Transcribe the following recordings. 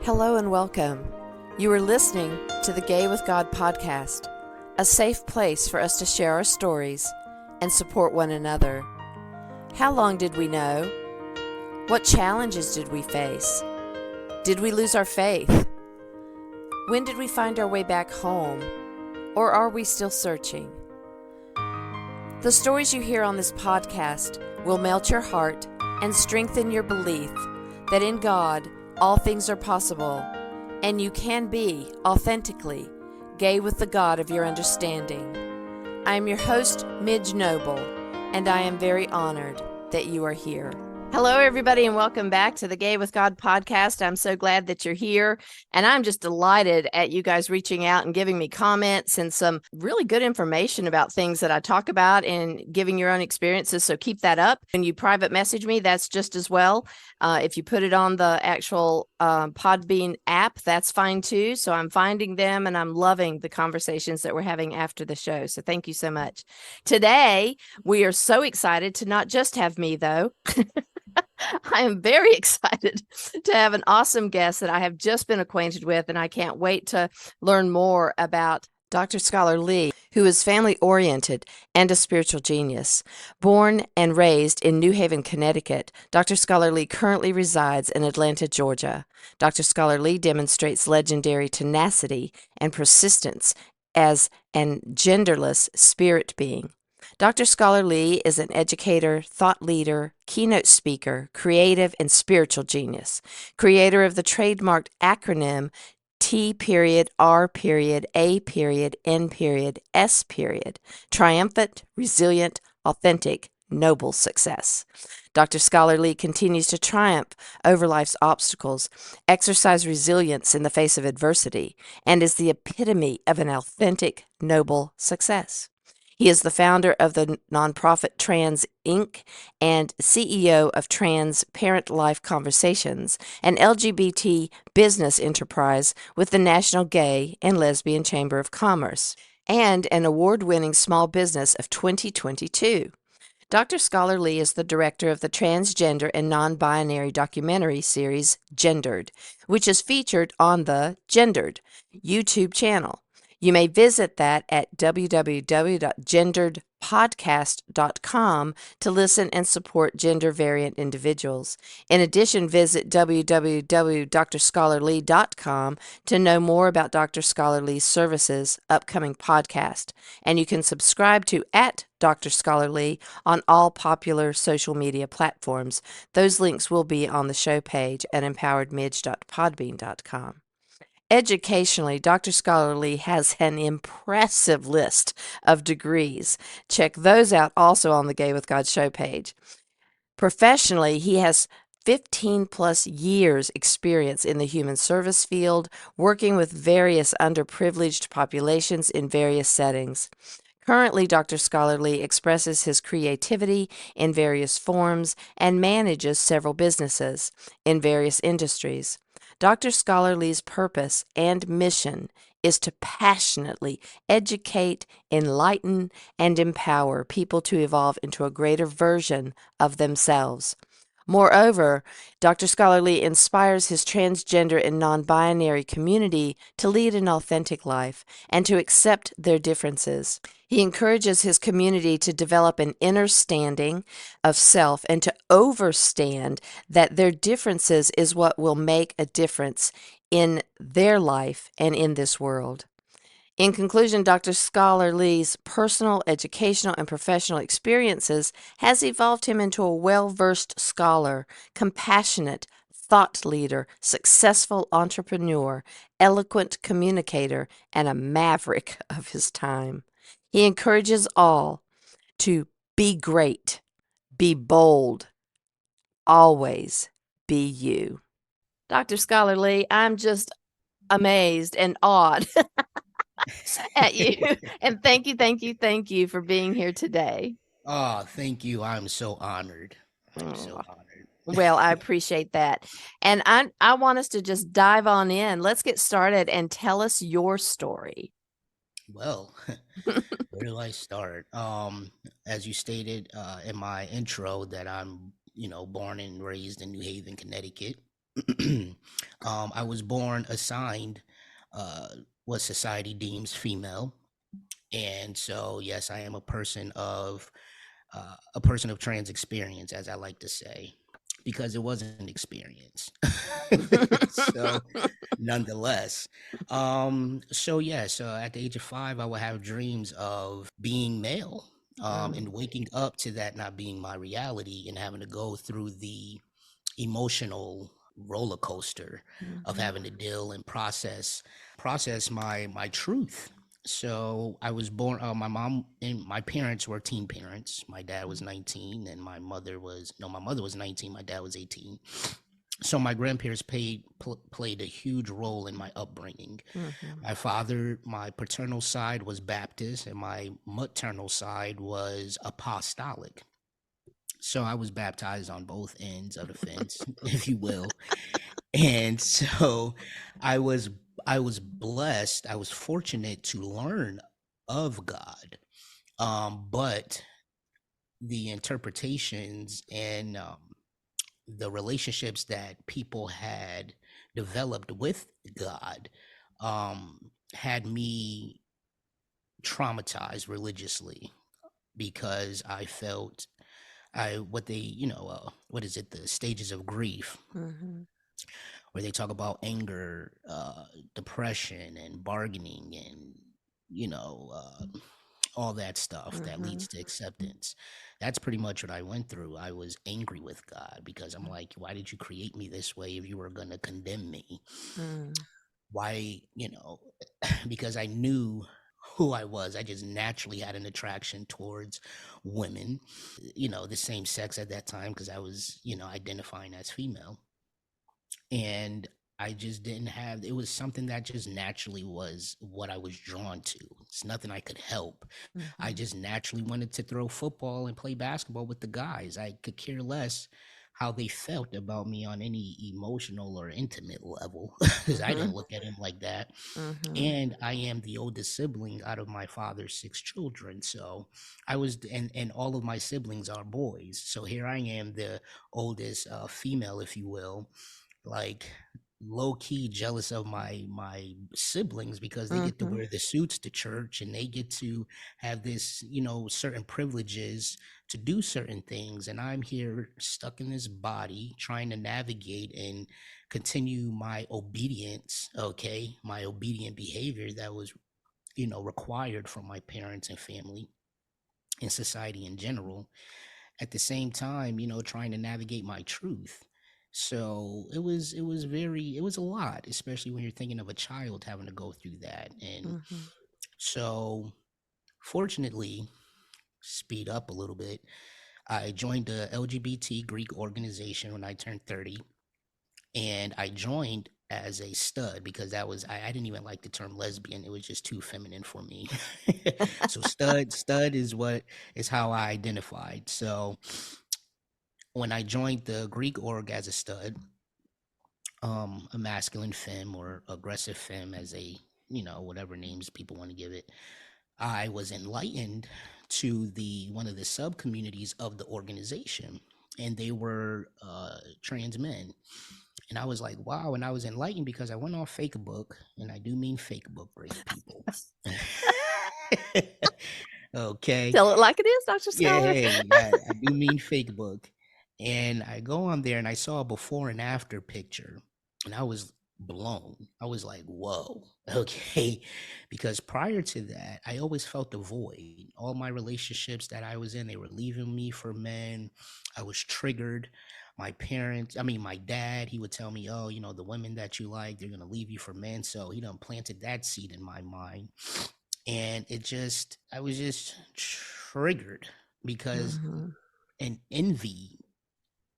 Hello and welcome. You are listening to the Gay with God podcast, a safe place for us to share our stories and support one another. How long did we know? What challenges did we face? Did we lose our faith? When did we find our way back home? Or are we still searching? The stories you hear on this podcast will melt your heart and strengthen your belief that in God, all things are possible, and you can be authentically gay with the God of your understanding. I am your host, Midge Noble, and I am very honored that you are here. Hello, everybody, and welcome back to the Gay with God podcast. I'm so glad that you're here, and I'm just delighted at you guys reaching out and giving me comments and some really good information about things that I talk about and giving your own experiences, so keep that up. When you private message me, that's just as well. If you put it on the actual Podbean app, that's fine too. So I'm finding them, and I'm loving the conversations that we're having after the show, so thank you so much. Today, we are so excited to not just have me, though. I am very excited to have an awesome guest that I have just been acquainted with, and I can't wait to learn more about Dr. Scholar Lee, who is family-oriented and a spiritual genius. Born and raised in New Haven, Connecticut, Dr. Scholar Lee currently resides in Atlanta, Georgia. Dr. Scholar Lee demonstrates legendary tenacity and persistence as an genderless spirit being. Dr. Scholar Lee is an educator, thought leader, keynote speaker, creative, and spiritual genius. Creator of the trademarked acronym T.R.A.N.S. Triumphant, resilient, authentic, noble success. Dr. Scholar Lee continues to triumph over life's obstacles, exercise resilience in the face of adversity, and is the epitome of an authentic, noble success. He is the founder of the nonprofit Trans Inc. and CEO of Trans Parent Life Conversations, an LGBT business enterprise with the National Gay and Lesbian Chamber of Commerce, and an award-winning small business of 2022. Dr. Scholar Lee is the director of the transgender and non-binary documentary series Gendered, which is featured on the Gendered YouTube channel. You may visit that at www.genderedpodcast.com to listen and support gender variant individuals. In addition, visit www.drscholarlee.com to know more about Dr. Scholar Lee's services, upcoming podcast, and you can subscribe to Dr. Scholar Lee on all popular social media platforms. Those links will be on the show page at empoweredmidge.podbean.com. Educationally, Dr. Scholar Lee has an impressive list of degrees. Check those out also on the Gay with God show page. Professionally, he has 15 plus years experience in the human service field, working with various underprivileged populations in various settings. Currently, Dr. Scholar Lee expresses his creativity in various forms and manages several businesses in various industries. Dr. Scholar Lee's purpose and mission is to passionately educate, enlighten, and empower people to evolve into a greater version of themselves. Moreover, Dr. Scholar Lee inspires his transgender and non-binary community to lead an authentic life and to accept their differences. He encourages his community to develop an inner standing of self and to understand that their differences is what will make a difference in their life and in this world. In conclusion, Dr. Scholar Lee's personal, educational, and professional experiences has evolved him into a well-versed scholar, compassionate thought leader, successful entrepreneur, eloquent communicator, and a maverick of his time. He encourages all to be great, be bold, always be you. Dr. Scholar Lee, I'm just amazed and awed at you. And thank you for being here today. Oh, thank you. I'm so honored. I'm so honored. Well, I appreciate that. And I want us to just dive on in. Let's get started and tell us your story. Well, where do I start? As you stated in my intro that I'm, born and raised in New Haven, Connecticut. I was born assigned uh, what society deems female, and so yes, I am a person of trans experience, as I like to say, because it was an experience. So, nonetheless, so yes, at the age of 5, I would have dreams of being male, and Mm, waking up to that not being my reality, and having to go through the emotional roller coaster of mhm, having to deal and process my truth. So I was born. My mom and my parents were teen parents. My dad was 19, and my mother was no. My mother was 19. My dad was 18. So my grandparents played a huge role in my upbringing. mhm, My father, my paternal side was Baptist, and my maternal side was apostolic. So I was baptized on both ends of the fence, if you will. And so I was I was blessed. I was fortunate to learn of God. But the interpretations and the relationships that people had developed with God had me traumatized religiously because I felt I what they what is it, the stages of grief, mhm, where they talk about anger, depression, and bargaining, and you know uh, all that stuff that mhm, leads to acceptance. That's pretty much what I went through. I was angry with God because I'm like, why did you create me this way if you were going to condemn me? mm, Why, because I knew who I was. I just naturally had an attraction towards women, the same sex at that time, because I was, identifying as female. And I just didn't have it was something that just naturally was what I was drawn to. It's nothing I could help. I mhm, just naturally wanted to throw football and play basketball with the guys. I could care less how they felt about me on any emotional or intimate level because I didn't mhm, look at him like that. mhm, And I am the oldest sibling out of my father's 6 children. So and all of my siblings are boys. So here I am, the oldest female, if you will, like low key jealous of my siblings because they get to mhm, wear the suits to church, and they get to have this, certain privileges to do certain things, and I'm here stuck in this body trying to navigate and continue my obedience, okay, my obedient behavior that was, required from my parents and family and society in general, at the same time, trying to navigate my truth. So it was a lot, especially when you're thinking of a child having to go through that. And mhm. so fortunately, speed up a little bit, I joined the LGBT Greek organization when I turned 30. And I joined as a stud because I didn't even like the term lesbian. It was just too feminine for me. So stud is how I identified. So when I joined the Greek org as a stud, a masculine femme or aggressive femme, as whatever names people want to give it, I was enlightened to the one of the sub communities of the organization, and they were trans men. And I was like, wow. And I was enlightened because I went on Facebook, and I do mean Facebook, great people. Okay. Tell it like it is, Dr. Yeah, Scholar. hey, I do mean fake book. And I go on there and I saw a before and after picture, and I was blown. I was like, whoa, okay. Because prior to that, I always felt the void. All my relationships that I was in, they were leaving me for men. I was triggered. My dad, he would tell me, oh, the women that you like, they're going to leave you for men. So he done planted that seed in my mind, and I was just triggered because Mhm. an envy.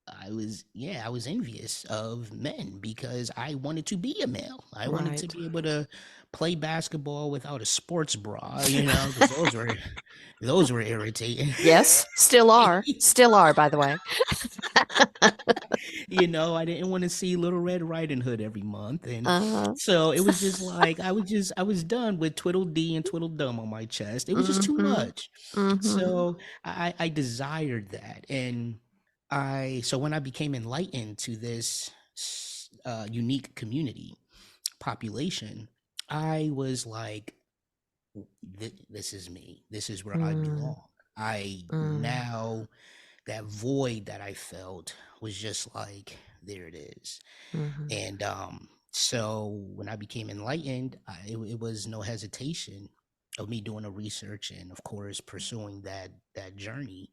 I was envious of men because I wanted to be a male. I wanted to Right. be able to play basketball without a sports bra, because those were irritating. Yes, still are. Still are, by the way. I didn't want to see Little Red Riding Hood every month, and Uh-huh. so it was just like I was done with Twiddledee and Twiddledum on my chest. It was just too Mhm. much. Mhm. So I desired that, and I so when I became enlightened to this unique community population, I was like, this is me. This is where I Mm. belong. I Mm. now, that void that I felt was just like, there it is. Mhm. And so when I became enlightened, it was no hesitation of me doing a research and of course pursuing that journey.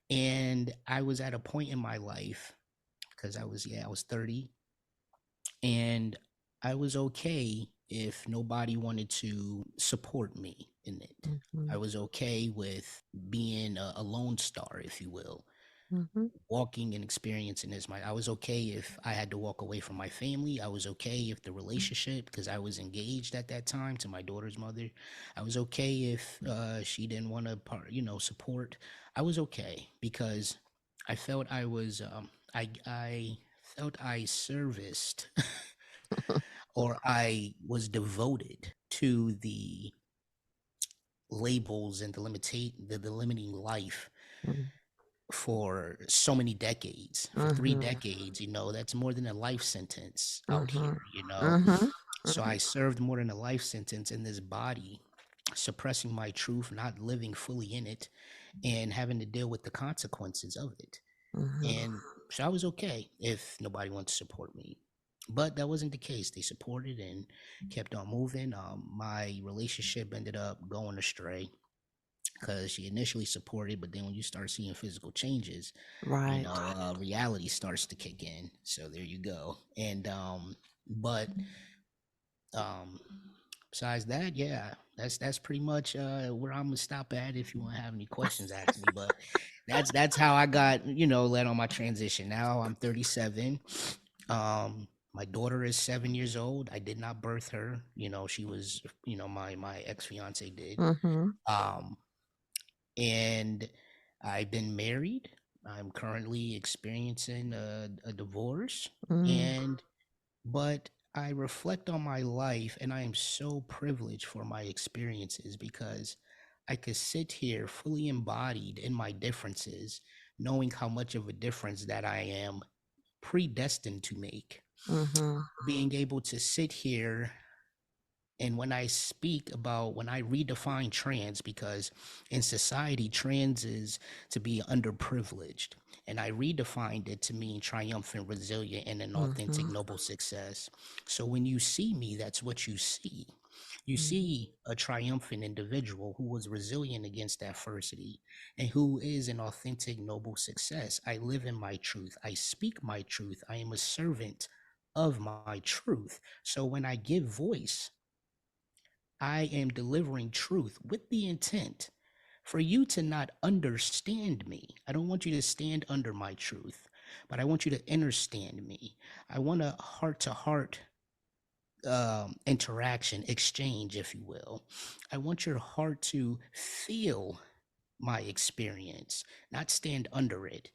And I was at a point in my life because I was 30, and I was okay if nobody wanted to support me in it. I Mhm. was okay with being a lone star, if you will, Mhm. walking and experiencing this. I was okay if I had to walk away from my family. I was okay if the relationship, because I was engaged at that time to my daughter's mother. I was okay if she didn't want to support. I was okay because I felt I was I felt I serviced or I was devoted to the labels and the limiting life Mm. for so many decades. For three Mhm. decades, that's more than a life sentence out Mhm. here. Mhm. So Mhm. I served more than a life sentence in this body, suppressing my truth, not living fully in it, and having to deal with the consequences of it. Mhm. And so I was okay if nobody wanted to support me. But that wasn't the case. They supported and kept on moving. My relationship ended up going astray because she initially supported, but then when you start seeing physical changes, Right. reality starts to kick in. So there you go. And but um, besides that, yeah, that's pretty much where I'm gonna stop at. If you want to have any questions, ask me. But that's how I got led on my transition. Now I'm 37. My daughter is 7 years old. I did not birth her. She was my ex fiance did. Mhm. Um, and I've been married. I'm currently experiencing a divorce, Mm. and but I reflect on my life, and I am so privileged for my experiences because I could sit here fully embodied in my differences, knowing how much of a difference that I am predestined to make. Mhm. Being able to sit here, and when I speak about, when I redefine trans, because in society, trans is to be underprivileged. And I redefined it to mean triumphant, resilient, and an authentic, Mhm. noble success. So when you see me, that's what you see. You Mhm. see a triumphant individual who was resilient against adversity and who is an authentic, noble success. I live in my truth. I speak my truth. I am a servant of my truth. So when I give voice, I am delivering truth with the intent for you to not understand me. I don't want you to stand under my truth, but I want you to understand me. I want a heart to heart interaction, exchange, if you will. I want your heart to feel my experience, not stand under it.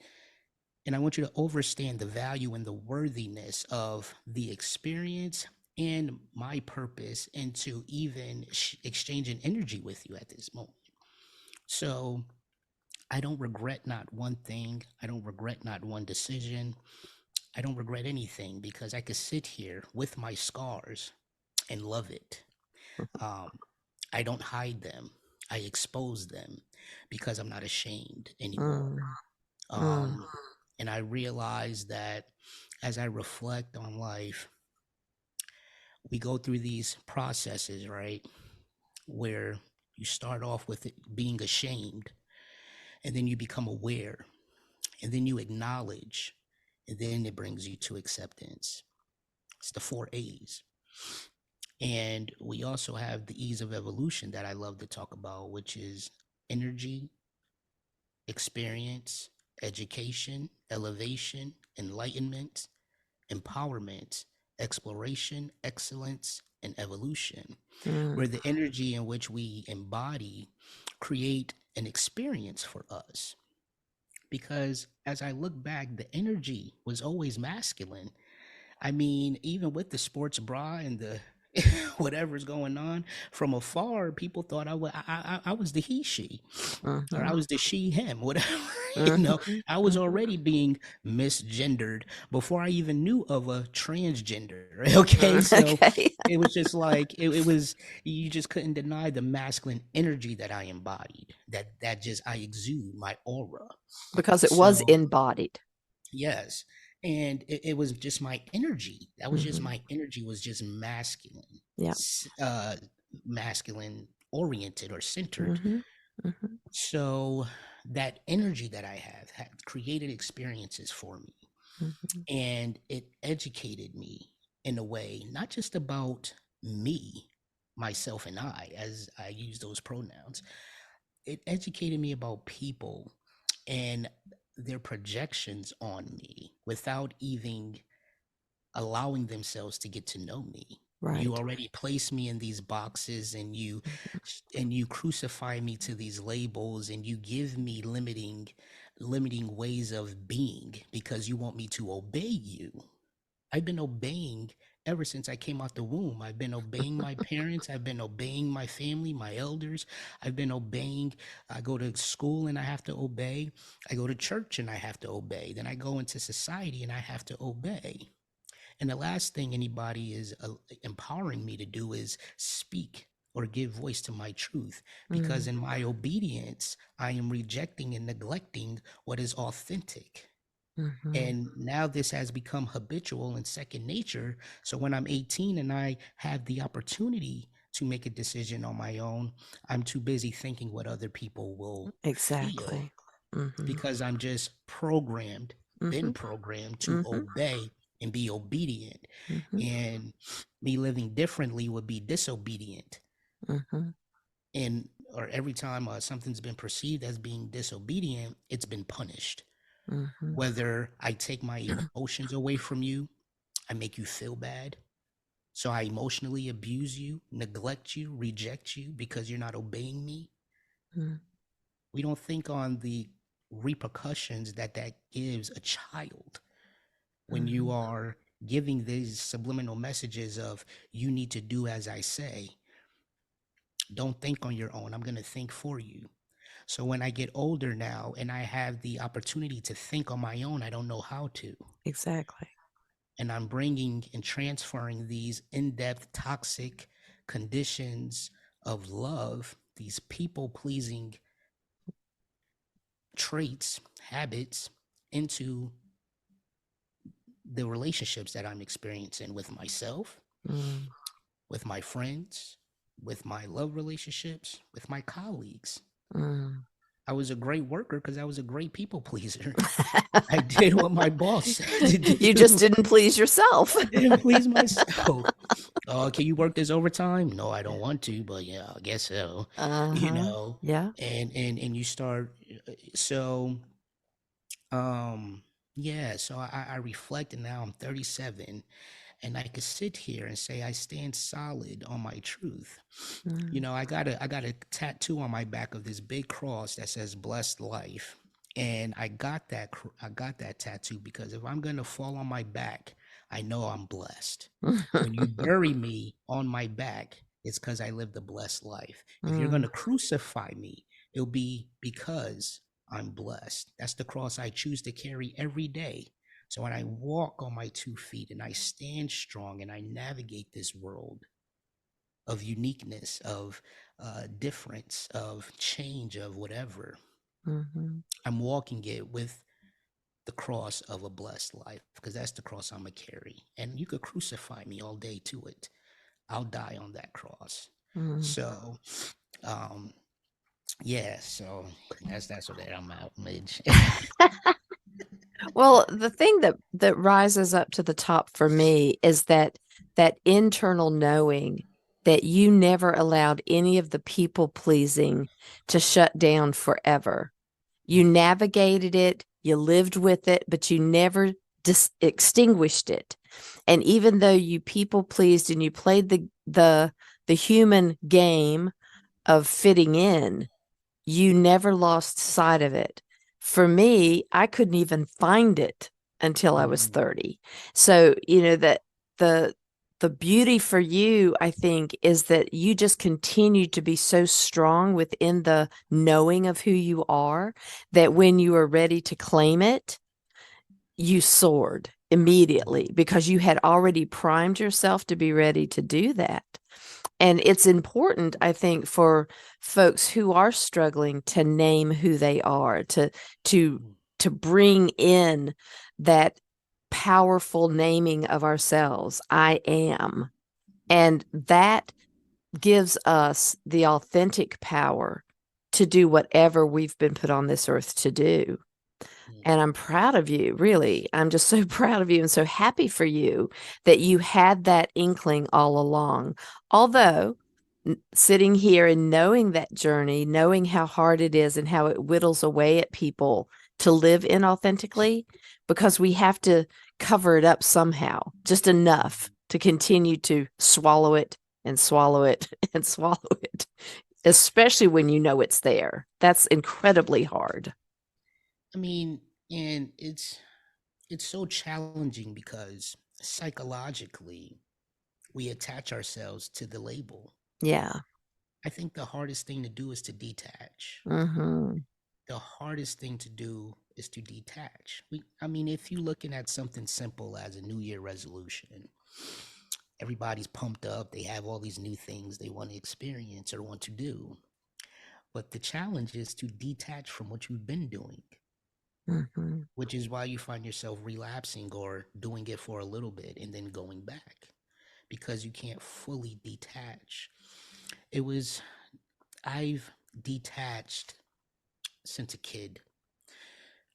And I want you to understand the value and the worthiness of the experience and my purpose, and to even exchange an energy with you at this moment. So I don't regret not one thing. I don't regret not one decision. I don't regret anything because I could sit here with my scars and love it. Um, I don't hide them. I expose them because I'm not ashamed anymore. Mm. Mm. Um, and I realize that as I reflect on life, we go through these processes, right? Where you start off with it being ashamed, and then you become aware, and then you acknowledge, and then it brings you to acceptance. It's the 4 A's. And we also have the E's of evolution that I love to talk about, which is energy, experience, education, elevation, enlightenment, empowerment, exploration, excellence, and evolution, Mm. where the energy in which we embody create an experience for us. Because as I look back, the energy was always masculine. I mean, even with the sports bra and the whatever's going on. From afar, people thought I was the he, she, or I Mm-hmm. was the she, him, whatever. Mm-hmm. I was Mm-hmm. already being misgendered before I even knew of a transgender. Okay. Mm, So okay. it was just like, it was, you just couldn't deny the masculine energy that I embodied, that just, I exude my aura. Because it was So, embodied. yes. And it was just my energy. That was just Mm-hmm. my energy, was just masculine, Yeah. uh, masculine oriented or centered. Mm-hmm. Mm-hmm. So that energy that I have had created experiences for me, Mm-hmm. and it educated me in a way, not just about me, myself, and I, as I use those pronouns. It educated me about people and their projections on me without even allowing themselves to get to know me. You Right. already place me in these boxes, and you crucify me to these labels, and you give me limiting ways of being because you want me to obey you. I've been obeying ever since I came out the womb. I've been obeying my parents. I've been obeying my family, my elders. I've been obeying. I go to school and I have to obey. I go to church and I have to obey. Then I go into society and I have to obey. And the last thing anybody is empowering me to do is speak or give voice to my truth. Because Mm. in my obedience, I am rejecting and neglecting what is authentic. Mm-hmm. And now this has become habitual and second nature. So when I'm 18 and I have the opportunity to make a decision on my own, I'm too busy thinking what other people will feel, Exactly. Mm-hmm. because I'm just programmed, been Mm-hmm. programmed to Mm-hmm. obey and be obedient. Mm-hmm. And me living differently would be disobedient. Mm-hmm. And or every time something's been perceived as being disobedient, it's been punished. Mm-hmm. Whether I take my emotions away from you, I make you feel bad. So I emotionally abuse you, neglect you, reject you because you're not obeying me. Mm-hmm. We don't think on the repercussions that that gives a child when you Mm-hmm. are giving these subliminal messages of, you need to do as I say. Don't think on your own. I'm going to think for you. So when I get older now and I have the opportunity to think on my own, I don't know how to. Exactly. And I'm bringing and transferring these in-depth toxic conditions of love, these people pleasing traits, habits, into the relationships that I'm experiencing with myself, Mm. with my friends, with my love relationships, with my colleagues. Mm. I was a great worker because I was a great people pleaser. I did what my boss said to You just do. didn't please yourself. I didn't please myself. Oh, can you work this overtime? No, I don't want to, but yeah, I guess so. You Uh-huh. know, Yeah. and you start. So um yeah, so I reflect, and now I'm 37, and I could sit here and say I stand solid on my truth. You Mm. know, I got a tattoo on my back of this big cross that says blessed life. And I got that tattoo because if I'm going to fall on my back, I know I'm blessed. When you bury me on my back, it's cuz I lived a blessed life. If you're going Mm. to crucify me, it'll be because I'm blessed. That's the cross I choose to carry every day. So when I walk on my 2 feet and I stand strong and I navigate this world of uniqueness, of difference, of change, of whatever, Mhm. I'm walking it with the cross of a blessed life, because that's the cross I'm going to carry. And you could crucify me all day to it. I'll die on that cross. Mm. So, um, yeah, so that's what I'm out, Midge. Well, the thing that rises up to the top for me is that internal knowing that you never allowed any of the people pleasing to shut down forever. You navigated it, you lived with it, but you never extinguished it. And even though you people pleased and you played the human game of fitting in, you never lost sight of it. For me, I couldn't even find it until I was Mhm. 30. So, that the the beauty for you, I think, is that you just continue to be so strong within the knowing of who you are that when you are ready to claim it, you soared immediately because you had already primed yourself to be ready to do that. And it's important, I think, for folks who are struggling to name who they are, to to bring in that powerful naming of ourselves. I am. And that gives us the authentic power to do whatever we've been put on this earth to do. And I'm proud of you, really. I'm just so proud of you and so happy for you that you had that inkling all along. Although, sitting here and knowing that journey, knowing how hard it is and how it whittles away at people to live inauthentically, because we have to cover it up somehow, just enough to continue to swallow it and swallow it and swallow it, especially when you know it's there. That's incredibly hard. I mean, and it's so challenging because psychologically we attach ourselves to the label. Yeah. I think the hardest thing to do is to detach. Mm-hmm. The hardest thing to do is to detach. I mean, if you're looking at something simple as a New Year resolution, everybody's pumped up. They have all these new things they want to experience or want to do. But the challenge is to detach from what you've been doing, Mm-hmm. which is why you find yourself relapsing or doing it for a little bit and then going back because you can't fully detach. It was, I've detached since a kid.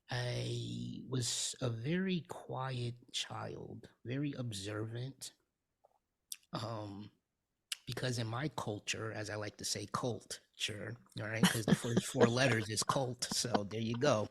I was a very quiet child, very observant. Um, because in my culture, as I like to say, culture, all right, because the first four letters is cult. So there you go.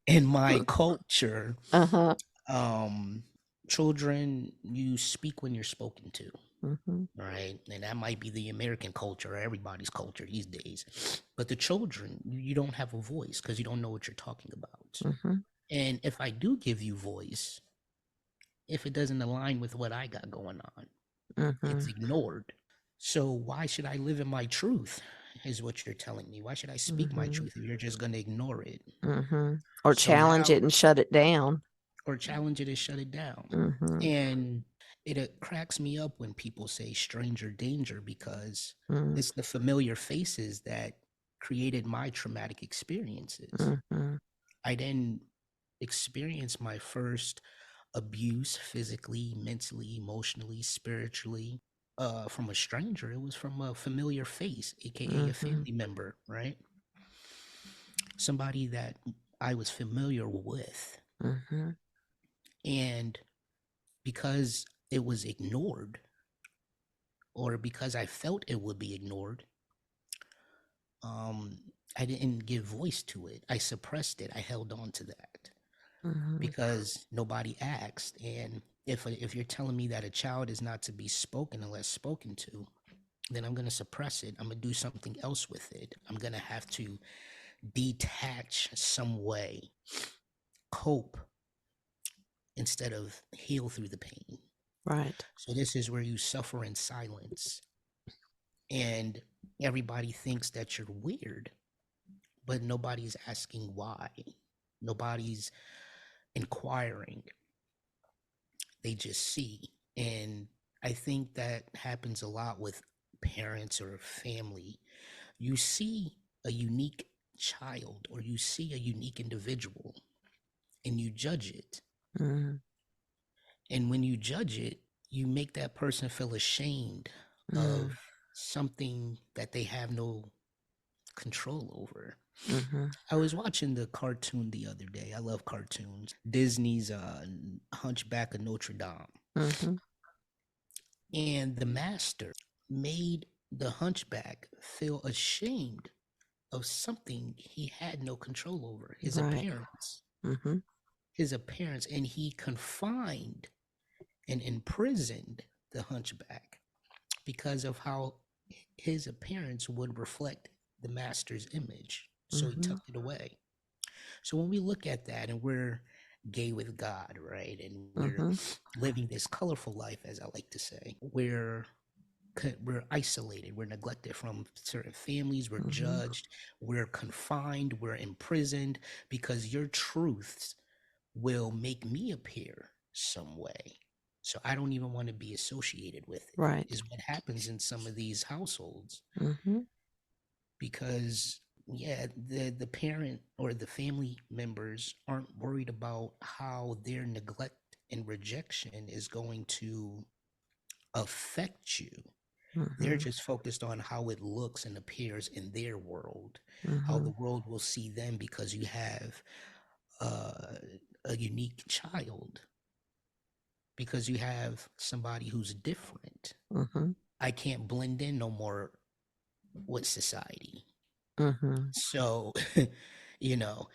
In my culture, Uh-huh. um, children, you speak when you're spoken to. Mm-hmm. Right. And that might be the American culture or everybody's culture these days. But the children, you don't have a voice because you don't know what you're talking about. Mm-hmm. And if I do give you voice, if it doesn't align with what I got going on, Mm-hmm. it's ignored. So why should I live in my truth? Is what you're telling me. Why should I speak my Mm-hmm. truth if you're just going to ignore it? Mm-hmm. Or So challenge now, it and shut it down. or challenge it and shut it down. Mm-hmm. And it cracks me up when people say stranger danger because Mm-hmm. it's the familiar faces that created my traumatic experiences. Mm-hmm. I then experienced my first abuse physically, mentally, emotionally, spiritually from a stranger. It was from a familiar face, aka a Mm-hmm. family member, right? Somebody that I was familiar with. Mm-hmm. And because it was ignored, or because I felt it would be ignored, um, I didn't give voice to it. I suppressed it. I held on to that Mm-hmm. because nobody asked. And if you're telling me that a child is not to be spoken unless spoken to, then I'm going to suppress it. I'm going to do something else with it. I'm going to have to detach some way, cope instead of heal through the pain. Right. So this is where you suffer in silence. And everybody thinks that you're weird, but nobody's asking why. Nobody's inquiring. They just see. And I think that happens a lot with parents or family. You see a unique child or you see a unique individual and you judge it. Mm-hmm. And when you judge it, you make that person feel ashamed Mm-hmm. of something that they have no control over. Mm-hmm. I was watching the cartoon the other day. I love cartoons. Disney's Hunchback of Notre Dame. Mm-hmm. And the master made the hunchback feel ashamed of something he had no control over, his Right. appearance. Mm-hmm. His appearance. And he confined and imprisoned the hunchback because of how his appearance would reflect the master's image. So he Mm-hmm. tucked it away. So when we look at that and we're gay with God, right? And we're Mm-hmm. living this colorful life, as I like to say. We're isolated, we're neglected from certain families, we're Mm-hmm. judged, we're confined, we're imprisoned because your truths will make me appear some way. So I don't even want to be associated with it, Right. is what happens in some of these households. Mm-hmm. Because yeah, the parent or the family members aren't worried about how their neglect and rejection is going to affect you. They're Mm-hmm. just focused on how it looks and appears in their world, how Mm-hmm. the world will see them because you have uh, a unique child, because you have somebody who's different. Mm-hmm. I can't blend in no more with society. Mm-hmm. So, you know,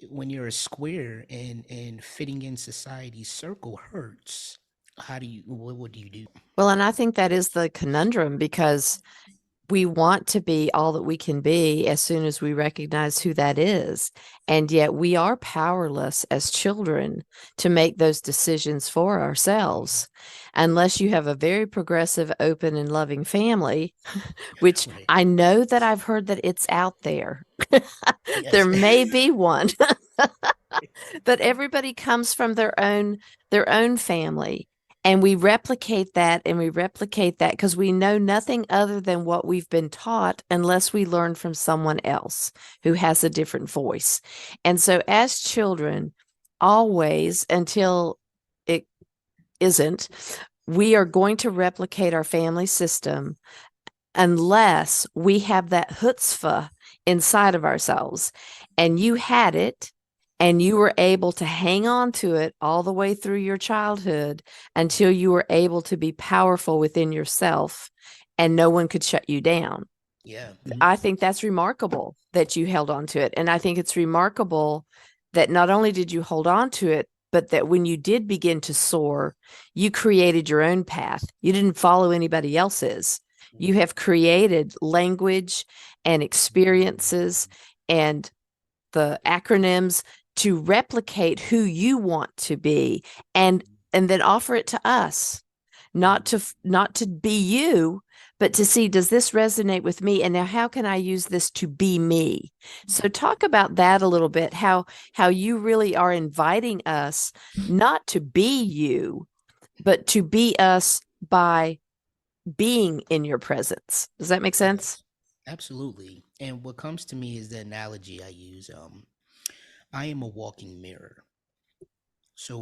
when you're a square and fitting in society's circle hurts, what do you do? Well, and I think that is the conundrum because we want to be all that we can be as soon as we recognize who that is. And yet we are powerless as children to make those decisions for ourselves unless you have a very progressive, open, and loving family, which Right. I know that I've heard that it's out there. There Yes. may be one, but everybody comes from their own family, and we replicate that because we know nothing other than what we've been taught unless we learn from someone else who has a different voice. And so as children, always until it isn't, we are going to replicate our family system unless we have that chutzpah inside of ourselves. And you had it, and you were able to hang on to it all the way through your childhood until you were able to be powerful within yourself and no one could shut you down. Yeah. I think that's remarkable that you held on to it. And I think it's remarkable that not only did you hold on to it, but that when you did begin to soar, you created your own path. You didn't follow anybody else's. You have created language and experiences and the acronyms to replicate who you want to be, and then offer it to us, not to be you, but to see, does this resonate with me, and now how can I use this to be me? So talk about that a little bit, how you really are inviting us not to be you, but to be us by being in your presence. Does that make sense? Yes. Absolutely. And what comes to me is the analogy I use. I am a walking mirror. So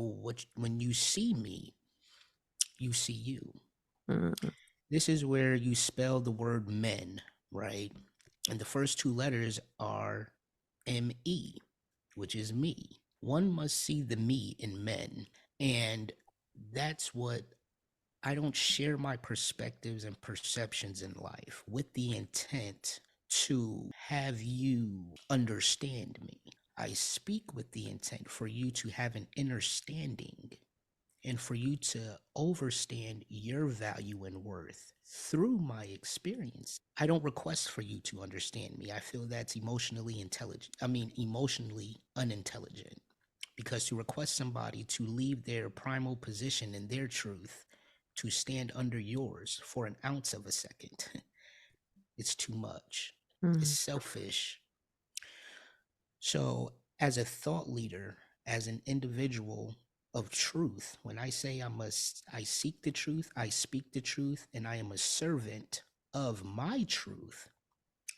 when you see me, you see you. Mm, This is where you spell the word men, right? And the first two letters are ME, which is me. One must see the me in men. And that's what I don't share my perspectives and perceptions in life with the intent to have you understand me. I speak with the intent for you to have an understanding and for you to understand your value and worth through my experience. I don't request for you to understand me. I feel that's emotionally intelligent. I mean, emotionally unintelligent. Because to request somebody to leave their primal position and their truth to stand under yours for an ounce of a second, it's too much. It's mm, selfish. So, as a thought leader, as an individual of truth, when I say I seek the truth, I speak the truth, and I am a servant of my truth.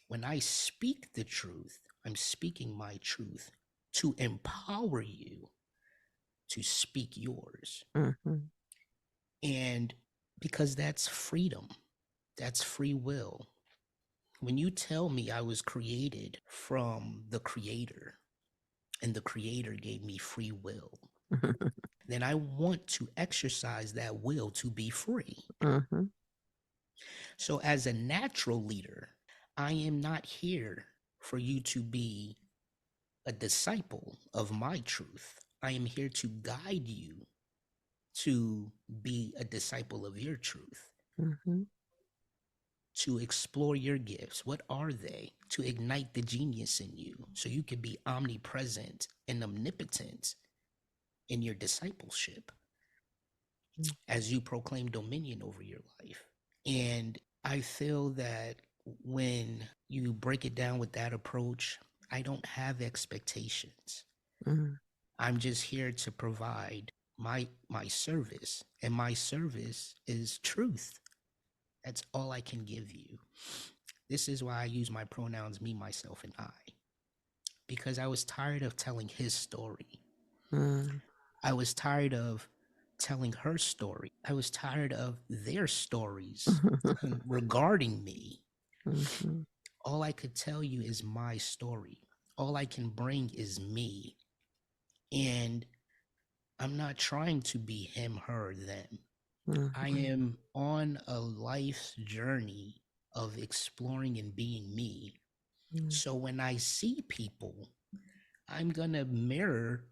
When I speak the truth, I'm speaking my truth to empower you to speak yours. mhm, And because that's freedom, that's free will. When you tell me I was created from the creator and the creator gave me free will, then I want to exercise that will to be free. mhm, So, as a natural leader, I am not here for you to be a disciple of my truth. I am here to guide you to be a disciple of your truth, mhm, to explore your gifts. What are they? To ignite the genius in you so you can be omnipresent and omnipotent in your discipleship Mm. as you proclaim dominion over your life. And I feel that when you break it down with that approach, I don't have expectations. Mm. I'm just here to provide my service, and my service is truth. That's all I can give you. This is why I use my pronouns me, myself, and I, because I was tired of telling his story. Mm. I was tired of telling her story. I was tired of their stories regarding me. Mhm. All I could tell you is my story. All I can bring is me. And I'm not trying to be him, her, them. I Mhm. am on a life's journey of exploring and being me. Mm. So when I see people, I'm going to mirror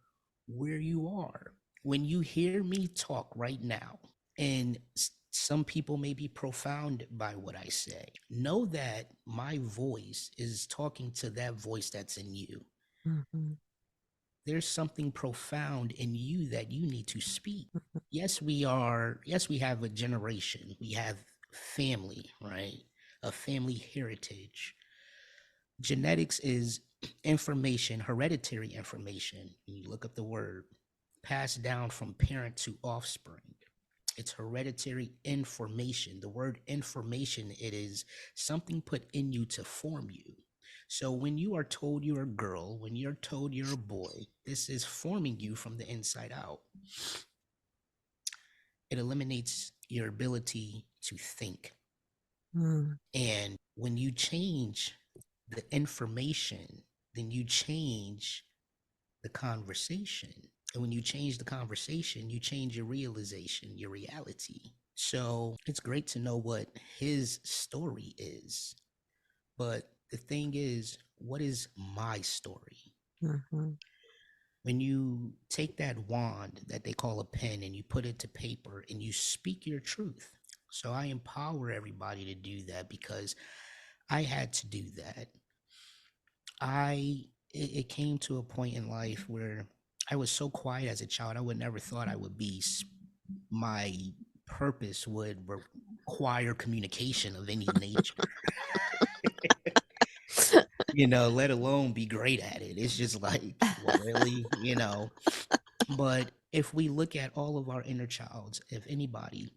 where you are. When you hear me talk right now, and some people may be profound by what I say, know that my voice is talking to that voice that's in you. Mhm. There's something profound in you that you need to speak. Yes, we have a generation, we have family, right? A family heritage. Genetics is information, hereditary information. When you look up the word, passed down from parent to offspring. It's hereditary information. The word information, it is something put in you to form you. So when you are told you're a girl, when you're told you're a boy, this is forming you from the inside out. It eliminates your ability to think. Mm. And when you change the information, then you change the conversation. And when you change the conversation, you change your realization, your reality. So it's great to know what his story is. But the thing is, what is my story? Mhm. When you take that wand that they call a pen and you put it to paper and you speak your truth. So I empower everybody to do that because I had to do that. It came to a point in life where I was so quiet as a child. I would never thought I would be. My purpose would require communication of any nature. Let alone be great at it. It's just like, well, really, But if we look at all of our inner childs, if anybody,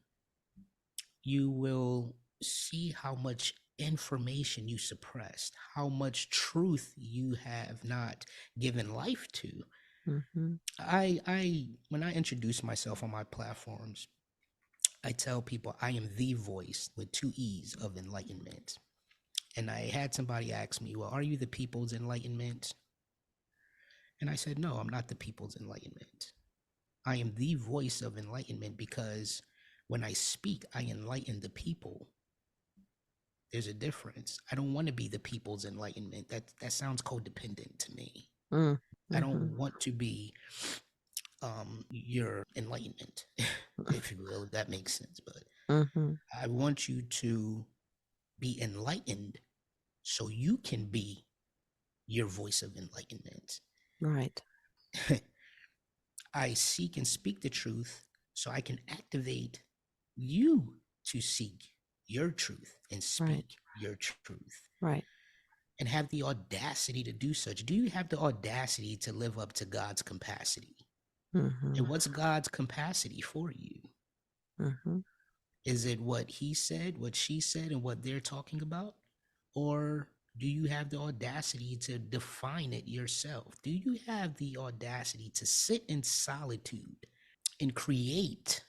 you will see how much information you suppressed, how much truth you have not given life to. Mhm. I when I introduce myself on my platforms, I tell people I am the voice with two E's of enlightenment. And I had somebody ask me, well, are you the people's enlightenment? And I said, no, I'm not the people's enlightenment. I am the voice of enlightenment because when I speak, I enlighten the people. There's a difference. I don't want to be the people's enlightenment. That sounds codependent to me. Mm. I don't Mhm. want to be your enlightenment, if you will, if that makes sense. But Mhm. I want you to be enlightened so you can be your voice of enlightenment. Right. I seek and speak the truth so I can activate you to seek your truth and Right. speak your truth Right. and have the audacity to do such. Do you have the audacity to live up to God's capacity? And Mhm. what's God's capacity for you? Mhm. Is it what he said, what she said, and what they're talking about? Or do you have the audacity to define it yourself? Do you have the audacity to sit in solitude and create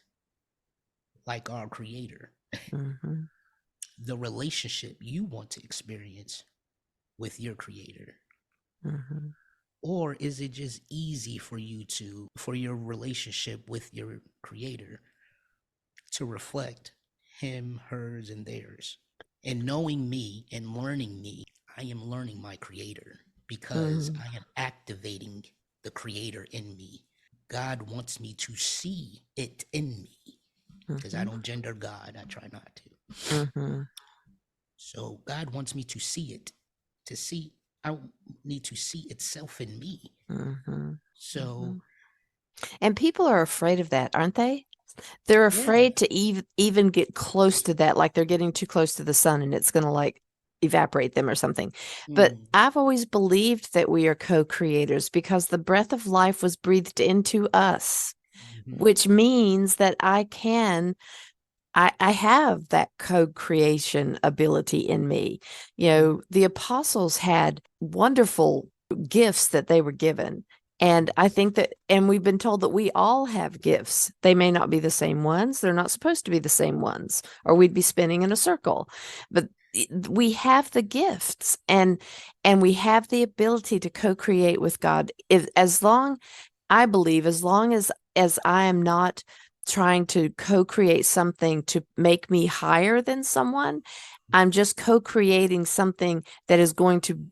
like our creator, Mhm. the relationship you want to experience with your creator? Mhm. Or is it just easy for you for your relationship with your creator to reflect him, hers, and theirs? And knowing me and learning me, I am learning my creator because Mhm. I am activating the creator in me. God wants me to see it in me because I Mhm. don't gender God. I try not to. Mhm. So God wants me to see it, to see, I need to see itself in me. Mhm. So Mhm. And people are afraid of that, aren't they? They're Yeah. afraid to even get close to that, like they're getting too close to the sun and it's going to like evaporate them or something. But Mm, I've always believed that we are co-creators because the breath of life was breathed into us, mhm, which means that I have that co-creation ability in me. mhm, The apostles had wonderful gifts that they were given. And I yes. think that, and we've been told that we all have gifts. They may not be the same ones. They're not supposed to be the same ones, or we'd be spinning in a circle. But we have the gifts and we have the ability to co-create with God. As long, I believe, as I am not trying to co-create something to make me higher than someone, I'm just co-creating something that is going to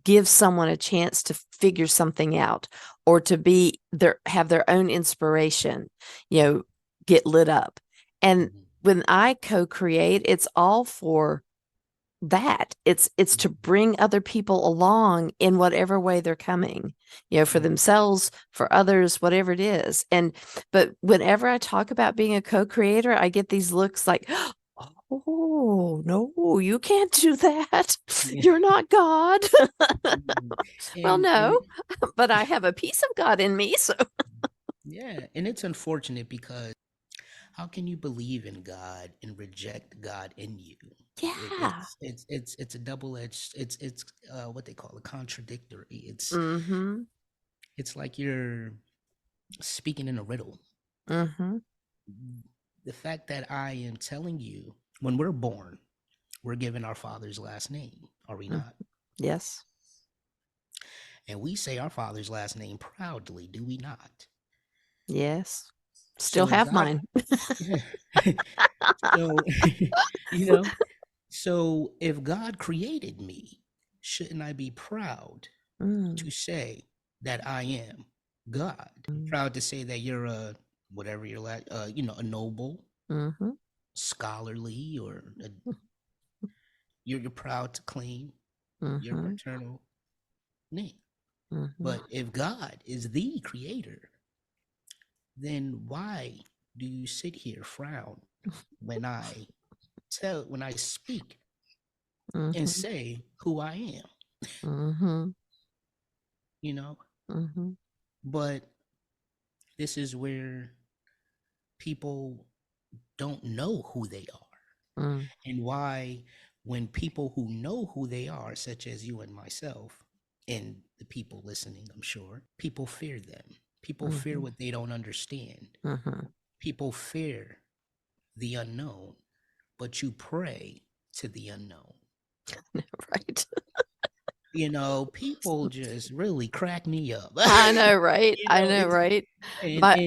give someone a chance to figure something out or to be their have their own inspiration, you know, get lit up. And Mhm, when I co-create, it's all for that. It's to mhm, bring other people along in whatever way they're coming, for mhm, themselves, for others, whatever it is. And but whenever I talk about being a co-creator, I get these looks like, oh no, you can't do that. yeah. You're not God. Mhm. Well, And no, but I have a piece of God in me. So yeah, and it's unfortunate because how can you believe in God and reject God in you? It, yeah. it's a double edged. It's what they call a contradictory. Mm-hmm. It's like you're speaking in a riddle. Mm-hmm. The fact that I am telling you, when we're born, we're given our father's last name, are we Mm-hmm. not? Yes. And we say our father's last name proudly, do we not? Yes. Still So if have God, mine. so you know, so if God created me, shouldn't I be proud Mm, to say that I am God? Proud to say that you're a whatever you're like, a noble, mm-hmm. scholarly, or you're proud to claim your Mm-hmm. paternal name. Mm-hmm. But if God is the creator, then why do you sit here frown when I speak and Mm-hmm. say who I am, Mm-hmm. you know? Mm-hmm. But this is where people don't know who they are, Mm, and why when people who know who they are, such as you and myself and the people listening, I'm sure, people fear them. People fear mm-hmm. what they don't understand. Mm-hmm. People fear the unknown, but you pray to the unknown. Right. People just really crack me up. I know, right? I know, It's right? and But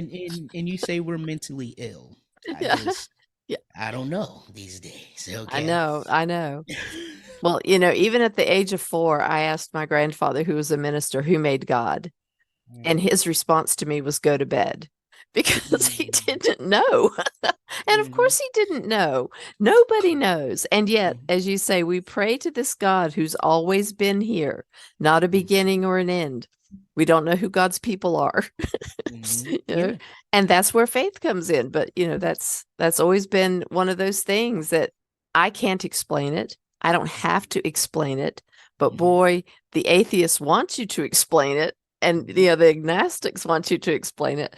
and you say we're mentally ill. I yeah, just yeah, I don't know these days, I okay? know, I know. Well, even at the age of 4, I asked my grandfather, who was a minister, who made God. And Mm, his response to me was go to bed because he mm, didn't know. And of mhm, course, he didn't know. Nobody knows. And yet, mhm, as you say, we pray to this God who's always been here, not a mm, beginning or an end. We don't know who God's people are, mhm. you know, Yeah. and that's where faith comes in. But that's always been one of those things that I can't explain it. I don't have to explain it. But Mhm, boy, the atheists want you to explain it, and mhm. the agnostics want you to explain it,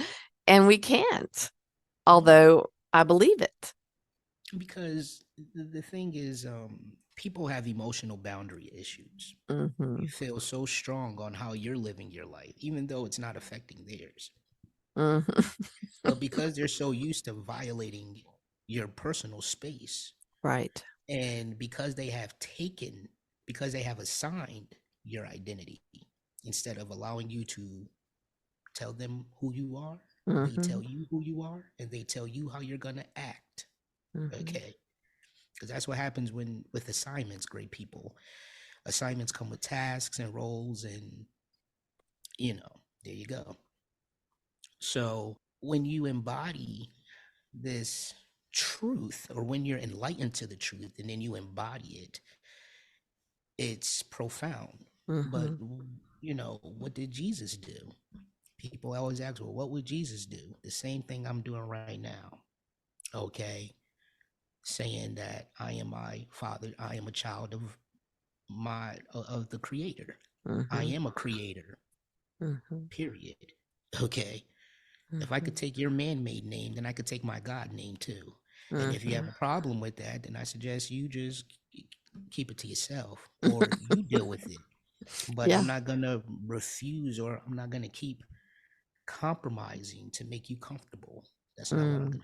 and we can't. Yeah. Although I believe it. Because the thing is, people have emotional boundary issues. You Hmm. feel so strong on how you're living your life, even though it's not affecting theirs. Hmm. But because they're so used to violating your personal space, Right. and because they have assigned your identity, instead of allowing you to tell them who you are, they Hmm. tell you who you are and they tell you how you're going to act. Hmm. Okay. Because that's what happens with assignments, great people. Assignments come with tasks and roles, and there you go. So when you embody this truth, or when you're enlightened to the truth and then you embody it, it's profound. But Hmm. what did Jesus do? People always ask, well, what would Jesus do? The same thing I'm doing right now. Okay. Saying that I am my father, I am a child of the creator. I Mm-hmm. am a creator, Mm-hmm. period. Okay. If I could take your man-made name, then I could take my God name too. And if you have Mm-hmm. a problem with that, then I suggest you just keep it to yourself or you deal with it. But Yeah. I'm not going to refuse, or I'm not going to keep compromising to make you comfortable. That's not what I'm Mm. going to do,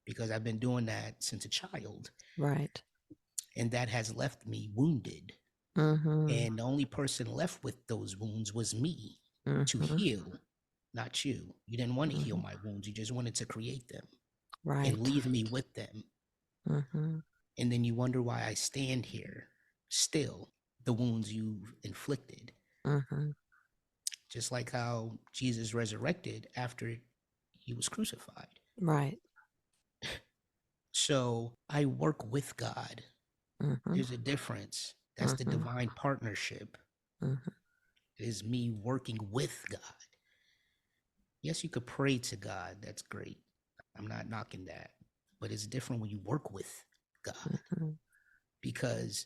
because I've been doing that since a child, Right. and that has left me wounded. Mm-hmm. And the only person left with those wounds was me to Mm-hmm. heal, not you. You didn't want to heal Mm-hmm. my wounds. You just wanted to create them and Right. leave me with them. Mm-hmm. And then you wonder why I stand here still, the wounds you've inflicted. Mm-hmm. Just like how Jesus resurrected after he was crucified. Right. So I work with God. Mm-hmm. There's a difference. That's the Mm-hmm. divine partnership. Mm-hmm. It is me working with God. Yes, you could pray to God. That's great. I'm not knocking that. But it's different when you work with God, Mm-hmm. because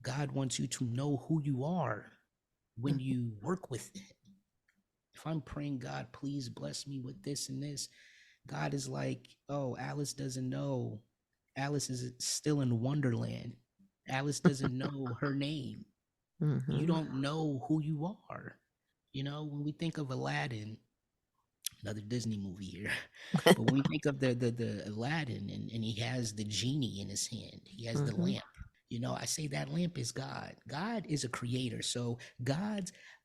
God wants you to know who you are when you work with it. If I'm praying, God, please bless me with this and this, God is like, oh, Alice doesn't know. Alice is still in Wonderland. Alice doesn't know her name. You Mm-hmm. don't know who you are. You know, when we think of Aladdin, another Disney movie here, but when we think of the Aladdin, and he has the genie in his hand, he has the Mm-hmm. lamp. You know, I say that lamp is God. God is a creator. So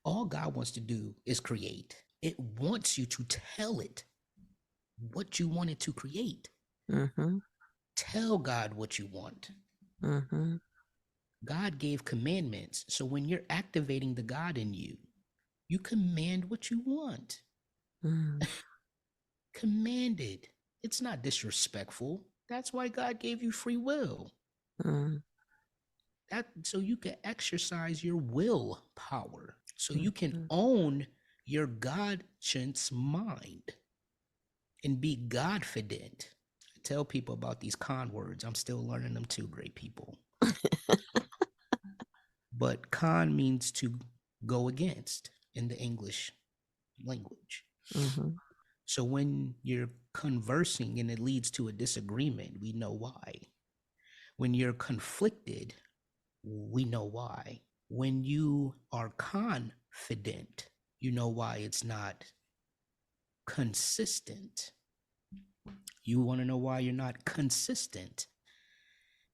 all God wants to do is create. It wants you to tell it what you want it to create. Mm-hmm. Tell God what you want. Mm-hmm. God gave commandments. So when you're activating the God in you, you command what you want. Mm-hmm. Command it. It's not disrespectful. That's why God gave you free will. That so you can exercise your will power. So you can Mm-hmm. own your conscience mind and be godfident. I tell people about these con words. I'm still learning them too, great people. But con means to go against in the English language. Mm-hmm. So when you're conversing and it leads to a disagreement, we know why. When you're conflicted, we know why. When you are confident, you know why it's not consistent. You want to know why you're not consistent,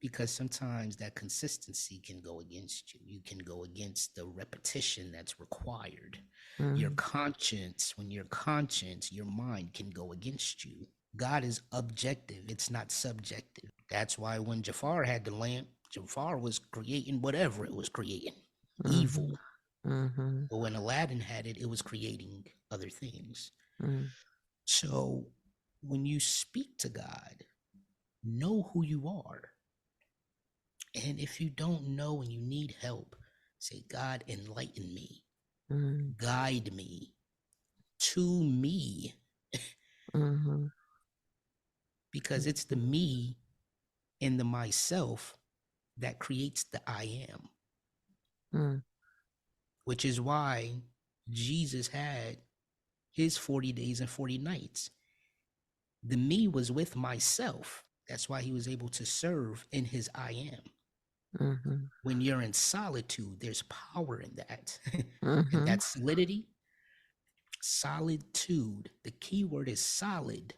because sometimes that consistency can go against you. You can go against the repetition that's required. Your Mm-hmm. conscience, when you're conscious, your mind can go against you. God is objective, it's not subjective. That's why when Jafar had the lamp, Jafar was creating whatever it was creating, Mm-hmm. evil. Mm-hmm. But when Aladdin had it, it was creating other things. Mm-hmm. So when you speak to God, know who you are. And if you don't know and you need help, say, God, enlighten me, guide me to me, Mm-hmm. because it's the me and the myself that creates the I am, Mm-hmm. which is why Jesus had his 40 days and 40 nights. The me was with myself. That's why he was able to serve in his I am. Mm-hmm. When you're in solitude, there's power in that. And Mm-hmm. that solidity, solitude, the key word is solid.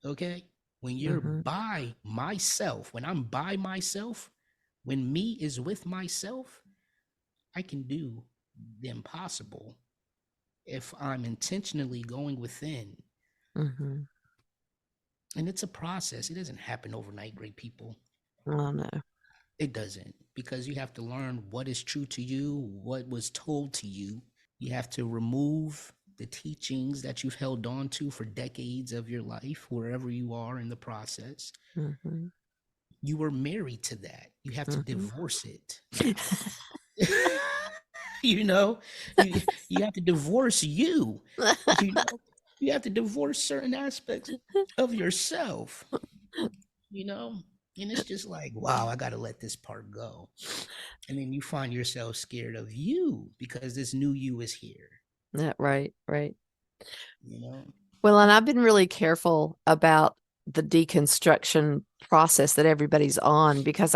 Okay? When you're Mm-hmm. by myself, when I'm by myself, when me is with myself, I can do the impossible if I'm intentionally going within. Mm-hmm. And it's a process. It doesn't happen overnight, great people. Oh no. It doesn't, because you have to learn what is true to you, what was told to you. You have to remove the teachings that you've held on to for decades of your life, wherever you are in the process. Mm-hmm. You were married to that. You have to Mm-hmm. divorce it now. you know, you have to divorce you. You know, you have to divorce certain aspects of yourself. You know, and it's just like, wow, I got to let this part go. And then you find yourself scared of you because this new you is here. Yeah, right, right. You know. Well, and I've been really careful about the deconstruction process that everybody's on because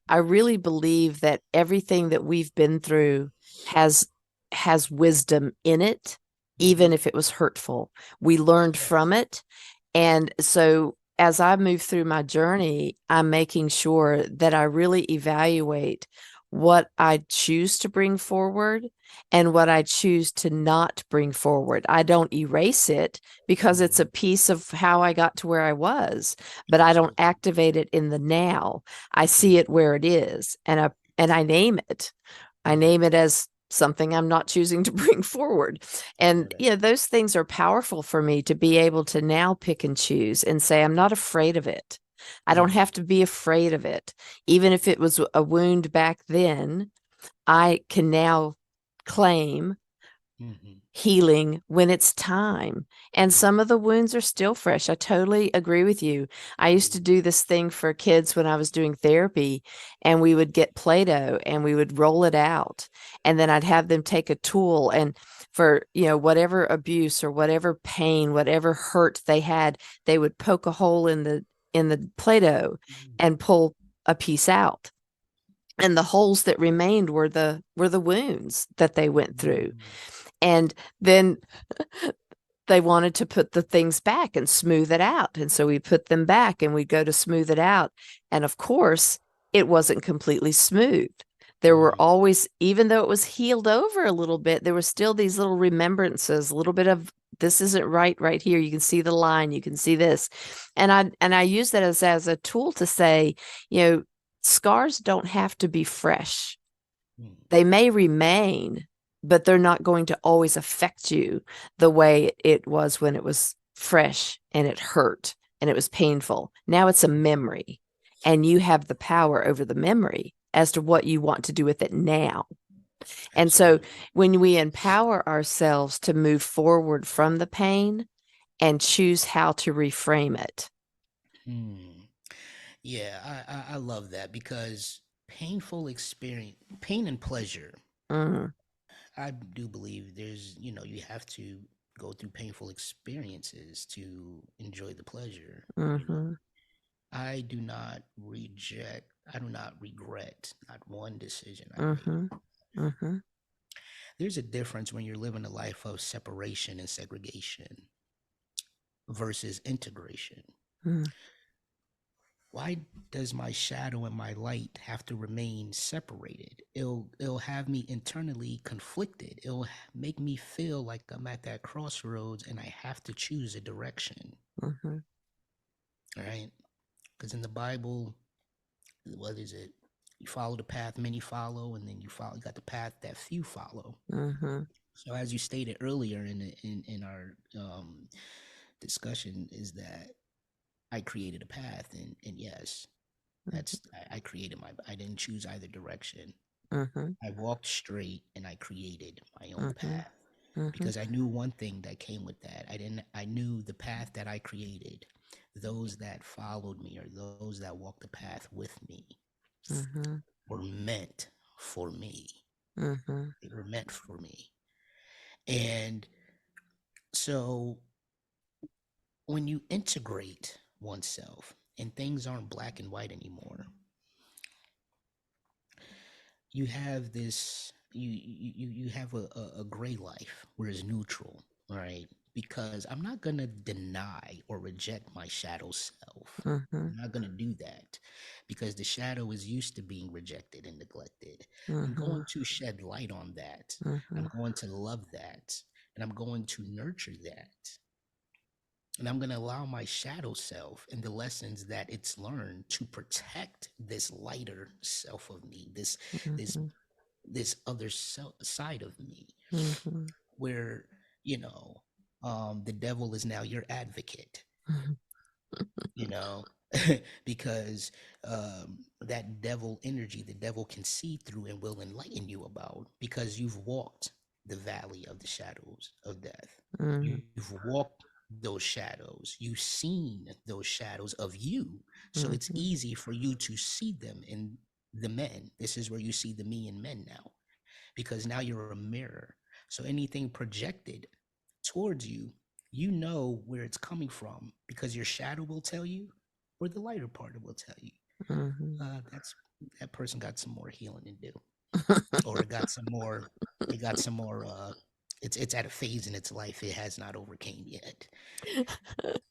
I really believe that everything that we've been through has has wisdom in it, even Hmm. if it was hurtful. We learned from Yes. it. And so as I move through my journey, I'm making sure that I really evaluate what I choose to bring forward and what I choose to not bring forward. I don't erase it because it's a Hmm. piece of how I got to where I was, but I don't Absolutely. activate it in the now. I see Hmm. it where it is and I name it. I Hmm. name it as something I'm not choosing to bring forward. And Correct. yeah, those things are powerful for me to be able to now pick and choose and say, I'm not afraid of it. I don't Hmm. have to be afraid of it. Even if it was a wound back then, I can now claim Hmm. healing when it's time. And some of the wounds are still fresh. I totally agree with you. I used to Hmm. do this thing for kids when I was doing therapy, and we would get Play-Doh and we would roll it out. And then I'd have them take a tool and for, whatever abuse or whatever pain, whatever hurt they had, they would poke a hole in the Play-Doh Hmm. and pull a piece out. And the holes that remained were the wounds that they went through. Hmm. And then they wanted to put the things back and smooth it out. And so we put them back and we go to smooth it out. And of course, it wasn't completely smooth. There were Right. always, even though it was healed over a little bit, there were still these little remembrances, a little bit of this isn't right here. You can see the line, you can see this. And I use that as a tool to say, scars don't have to be fresh. Hmm. They may remain, but they're not going to always affect you the way it was when it was fresh and it hurt and it was painful. Now it's a memory, and you have the power over the memory as to what you want to do with it now. And so Absolutely. when we empower ourselves to move forward from the pain and choose how to reframe it. Hmm. Yeah, I love that because pain and pleasure. Mm, I do believe you have to go through painful experiences to enjoy the pleasure. mm-hmm, I do not regret not one decision I made. mm-hmm, mm-hmm, There's a difference when you're living a life of separation and segregation versus integration. mm-hmm, Why does my shadow and my light have to remain separated? It'll have me internally conflicted. Make me feel like I'm at that crossroads and I have to choose a direction. mm-hmm, All right? Because in the Bible, what is it? You follow the path many follow, and then you got the path that few follow. mm-hmm, So as you stated earlier in our discussion, is that I created a path, and yes, I created I didn't choose either direction. mm-hmm, I walked straight and I created my own mm-hmm, path mm-hmm, because I knew one thing that came with that. I knew the path that I created, those that followed me or those that walked the path with me mm-hmm, were meant for me. mm-hmm. They were meant for me. And so when you integrate oneself and things aren't black and white anymore, you have this you have a gray life where it's neutral, right? Because I'm not gonna deny or reject my shadow self. Mhm, I'm not gonna do that because the shadow is used to being rejected and neglected. I'm mhm, going to shed light on that. I'm mhm, going to love that, and I'm going to nurture that. And I'm going to allow my shadow self and the lessons that it's learned to protect this lighter self of me, this mhm, this other side of me, mhm, where you know the devil is now your advocate. mhm, You know, because that devil energy, the devil can see through and will enlighten you about, because you've walked the valley of the shadows of death. Mm-hmm. You've walked those shadows. You've seen those shadows of you. So it's Mm-hmm. easy for you to see them in the men. This is where you see the me in men now, because now you're a mirror. So anything projected towards you, you know where it's coming from, because your shadow will tell you, or the lighter part will tell you. Mm-hmm. That's that person got some more healing to do, or it got some more. It got some more. It's at a phase in its life it has not overcame yet,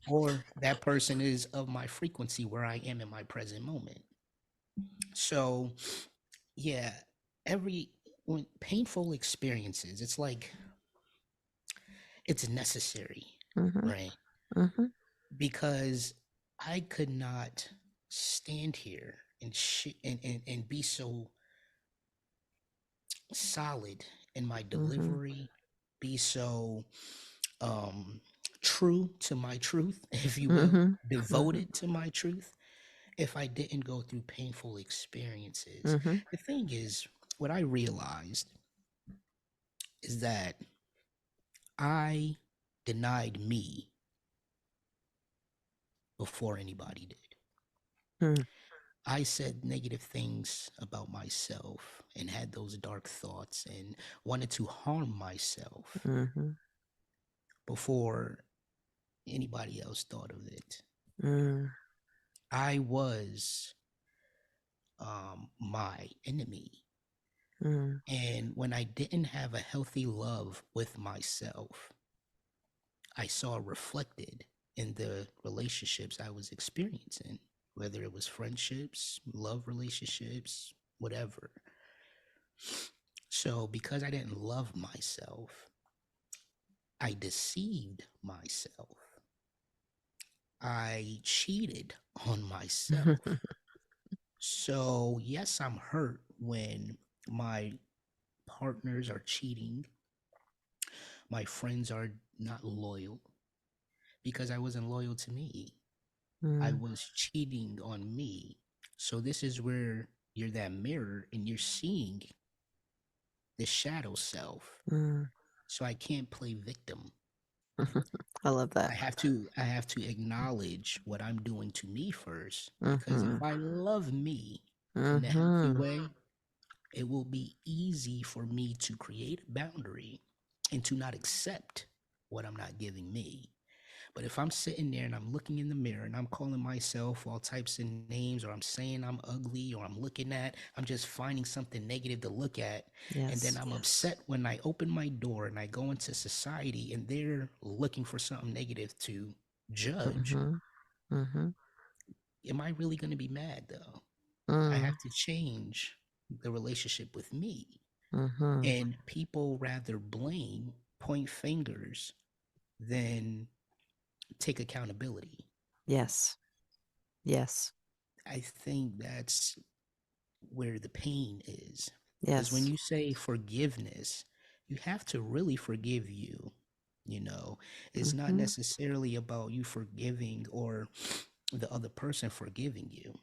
or that person is of my frequency where I am in my present moment. So yeah, every when painful experiences, it's like it's necessary, Mm-hmm. right? Mm-hmm. Because I could not stand here and be so solid in my Mm-hmm. delivery, be so um true to my truth, if you will, Mm-hmm. Mm-hmm. devoted to my truth, if I didn't go through painful experiences. Mm-hmm. The thing is, what I realized is that I denied me before anybody did. Mm-hmm. I said negative things about myself and had those dark thoughts and wanted to harm myself Mm-hmm. before anybody else thought of it. Mm-hmm. I was my enemy. And when I didn't have a healthy love with myself, I saw reflected in the relationships I was experiencing, whether it was friendships, love relationships, whatever. So, because I didn't love myself, I deceived myself. I cheated on myself. So, yes, I'm hurt when my partners are cheating, my friends are not loyal, because I wasn't loyal to me. I Mm-hmm. was cheating on me. So, this is where you're that mirror and you're seeing the shadow self. So, I can't play victim. I love that. I have to acknowledge what I'm doing to me first, because Mm-hmm. if I love me in a healthy Mm-hmm. way, it will be easy for me to create a boundary and to not accept what I'm not giving me. But if I'm sitting there and I'm looking in the mirror and I'm calling myself all types of names, or I'm saying I'm ugly, or I'm just finding something negative to look at, and then Yes. I'm Yes. upset when I open my door and I go into society and they're looking for something negative to judge, Mm-hmm. Mm-hmm. am I really going to be mad though? I Mm. have to change the relationship with me. Mm-hmm. And people rather blame, point fingers, than take accountability. Yes. Yes. I think that's where the pain is. Because when Yes. you say forgiveness, you have to really forgive you. You know, it's not Mm-hmm. necessarily about you forgiving or the other person forgiving you.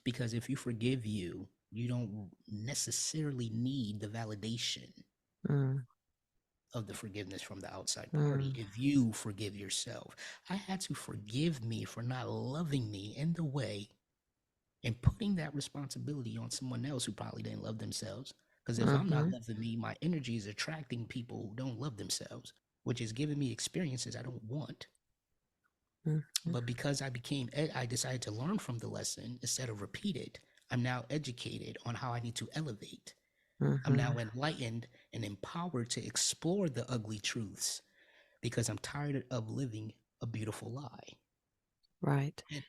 Because if you forgive you, you don't necessarily need the validation Mm. of the forgiveness from the outside party. Mm. If you forgive yourself, I had to forgive me for not loving me in the way, and putting that responsibility on someone else who probably didn't love themselves. Because if I'm not Mm-hmm. loving me, my energy is attracting people who don't love themselves, which is giving me experiences I don't want. Mm-hmm. But because I decided to learn from the lesson instead of repeat it. I'm now educated on how I need to elevate. I'm Mm-hmm. now enlightened and empowered to explore the ugly truths, because I'm tired of living a beautiful lie. Right. And,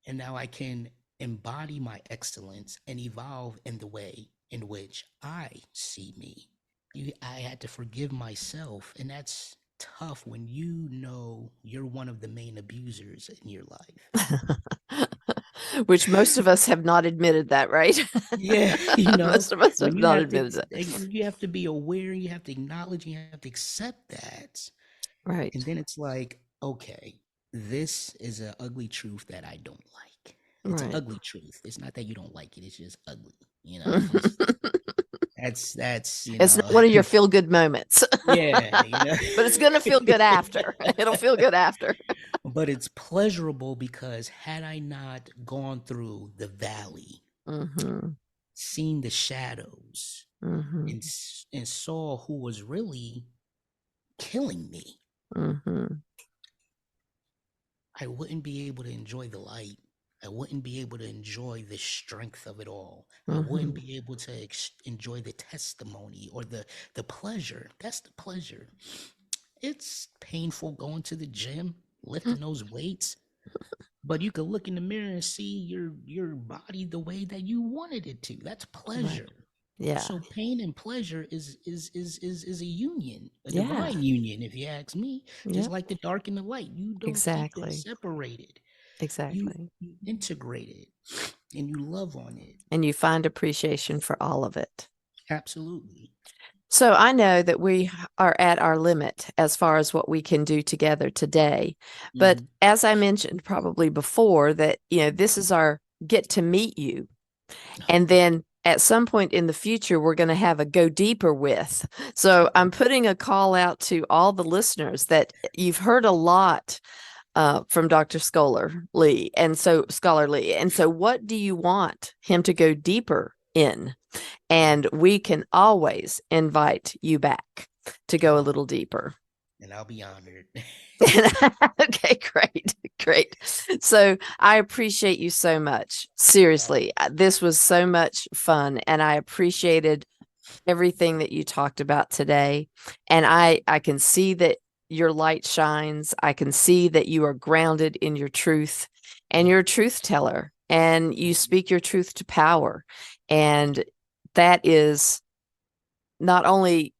and now I can embody my excellence and evolve in the way in which I see me. I had to forgive myself, and that's tough when you know you're one of the main abusers in your life. Which most of us have not admitted that, right? Yeah, Most of us have when you not have to admitted that. you have to be aware, you have to acknowledge, you have to accept that. And Right. then it's like, okay. this is an ugly truth that I don't like. It's an Right. ugly truth. It's not that you don't like it. It's just ugly. You know, it's that's It's not one of your feel good moments, yeah, you know. but it's going to feel good after. It'll feel good after. But it's pleasurable because had I not gone through the valley, Mm-hmm. seen the shadows, Mm-hmm. and saw who was really killing me, Mm-hmm. I wouldn't be able to enjoy the light. I wouldn't be able to enjoy the strength of it all. I wouldn't Mm-hmm. be able to enjoy the testimony or the pleasure. That's the pleasure. It's painful going to the gym, lifting those weights, but you could look in the mirror and see your body the way that you wanted it to. That's Right. pleasure. Yeah. So pain and pleasure is a union, a Yeah. divine union, if you ask me. Just Yep. like the dark and the light, you don't keep them Exactly. separated. You, Exactly. you integrate it and you love on it. And you find appreciation for all of it. Absolutely. So I know that we are at our limit as far as what we can do together today. But Hmm. as I mentioned probably before, that, this is our get to meet you. And then at some point in the future, we're going to have a go deeper with. So Okay. I'm putting a call out to all the listeners that you've heard a lot from Dr. Scholarly. And so what do you want him to go deeper in? And we can always invite you back to go a Oh, little deeper. and I'll be honored. Okay, great, great. So I appreciate you so much. Oh, Seriously, this was so much fun, and I appreciated everything that you talked about today. And I can see that your light shines. I can see that you are grounded in your truth, and you're a truth teller, and you speak your truth to power. And that is not only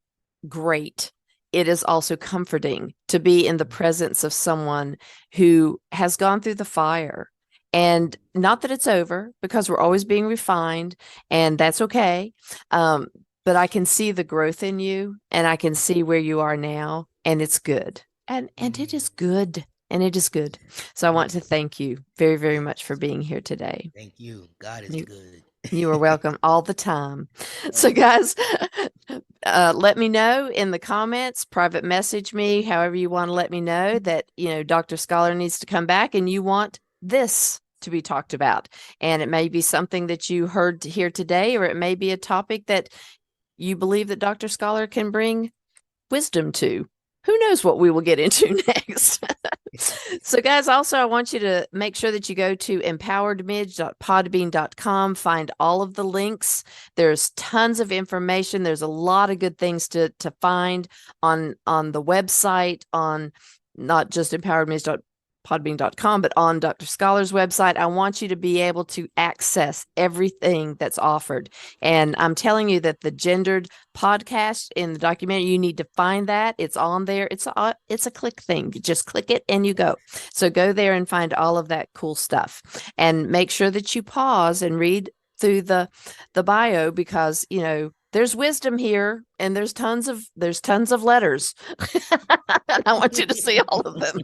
great, it is also comforting to be in the presence of someone who has gone through the fire. And not that it's over, because we're always being refined, and that's okay. Um, but I can see the growth in you, and I can see where you are now, and it's good. And it is good. And it is good. So I want to thank you very, very much for yes. being here today. Thank you. God is You good. you are welcome all the time. So, Oh, guys, let me know in the comments, private message me, however you want to let me know that, Dr. Scholar needs to come back and you want this to be talked about. And it may be something that you heard here today, or it may be a topic that you believe that Dr. Scholar can bring wisdom to. Who knows what we will get into next? So, guys, also, I want you to make sure that you go to empoweredmidge.podbean.com, find all of the links. There's tons of information. There's a lot of good things to find on the website, on not just empoweredmidge.podbean.com, but on Dr. Scholar's website. I want you to be able to access everything that's offered. And I'm telling you that the gendered podcast in the documentary, you need to find that. It's on there. It's a click thing. You just click it and you go. So go there and find all of that cool stuff. And make sure that you pause and read through the bio, because there's wisdom here, and there's tons of letters. And I want you to see all of them.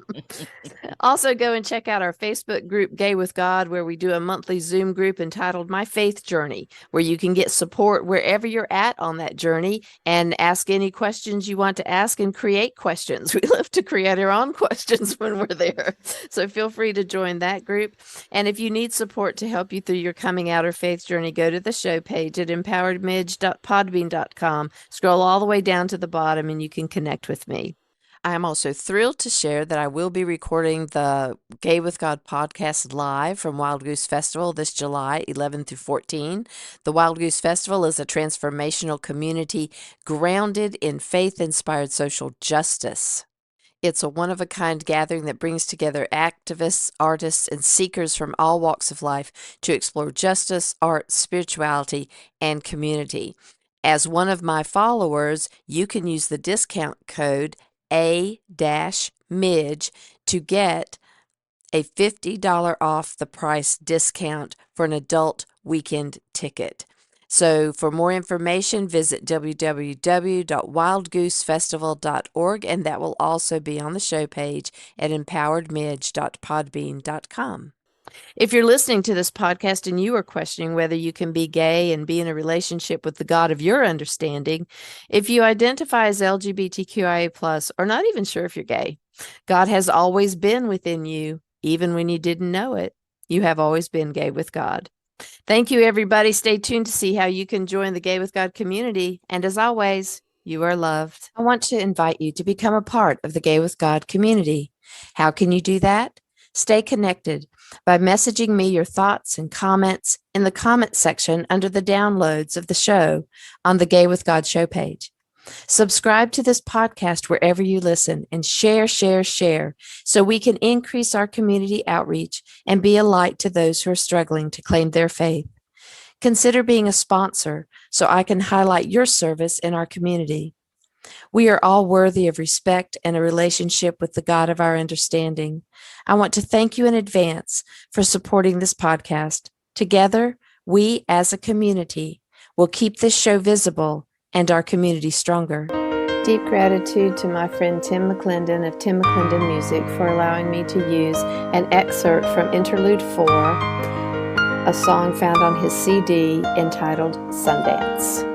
Also, go and check out our Facebook group, Gay with God, where we do a monthly Zoom group entitled My Faith Journey, where you can get support wherever you're at on that journey and ask any questions you want to ask and create questions. We love to create our own questions when we're there. So feel free to join that group. And if you need support to help you through your coming out or faith journey, go to the show page at empoweredmidge.podbean.com. Scroll all the way down to the bottom and you can connect with me. I am also thrilled to share that I will be recording the Gay with God podcast live from Wild Goose Festival this July 11 through 14. The Wild Goose Festival is a transformational community grounded in faith-inspired social justice. It's a one-of-a-kind gathering that brings together activists, artists, and seekers from all walks of life to explore justice, art, spirituality, and community. As one of my followers, you can use the discount code A-MIDGE to get a $50 off the price discount for an adult weekend ticket. So for more information, visit www.wildgoosefestival.org, and that will also be on the show page at empoweredmidge.podbean.com. If you're listening to this podcast and you are questioning whether you can be gay and be in a relationship with the God of your understanding, if you identify as LGBTQIA+, or not even sure if you're gay, God has always been within you, even when you didn't know it. You have always been gay with God. Thank you, everybody. Stay tuned to see how you can join the Gay with God community. And as always, you are loved. I want to invite you to become a part of the Gay with God community. How can you do that? Stay connected by messaging me your thoughts and comments in the comment section under the downloads of the show on the Gay with God show page. Subscribe to this podcast wherever you listen and share so we can increase our community outreach and be a light to those who are struggling to claim their faith. Consider being a sponsor so I can highlight your service in our community. We are all worthy of respect and a relationship with the God of our understanding. I want to thank you in advance for supporting this podcast. Together, we as a community will keep this show visible and our community stronger. Deep gratitude to my friend Tim McClendon of Tim McClendon Music for allowing me to use an excerpt from Interlude 4, a song found on his CD entitled Sundance.